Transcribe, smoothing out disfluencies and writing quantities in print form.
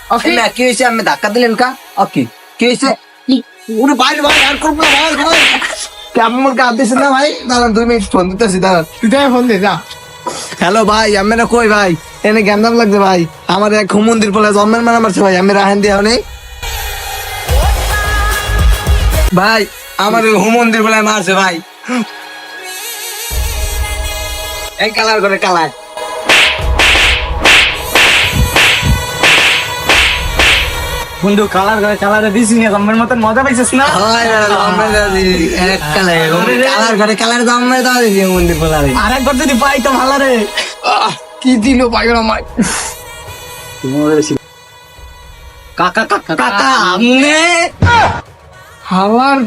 ওকে না কি হয়েছে আমি ধাক্কা দিলেন কা ওকে কি হয়েছে ওরে ভাই ভাই আর করবো না ভাই ভাই কেমন কাঁদ দিছে না ভাই দাঁড়ান 2 মিনিট ফোন দিতেছি দাঁড়ান তুই তাই ফোন দে যা। হ্যালো ভাই আমি না কই ভাই এনে গেন্দাম লাগছে ভাই আমার এক মন্দির বলে জন্মের মানা মারছে ভাই আমি রাহেন দিয়া নেই ভাই আমার মন্দির বলে মারছে ভাই এই কালার করে কালার বন্ধু কালারে দিছি না জম্মের মতন মজা পাইছিস না? কালার করে কালার জন্মের দাও দিছি মন্দির বলে আরেকবার যদি পাই তো ভালো রে। কি দিল ভাই আমার কাকা কাকা কাকা হালার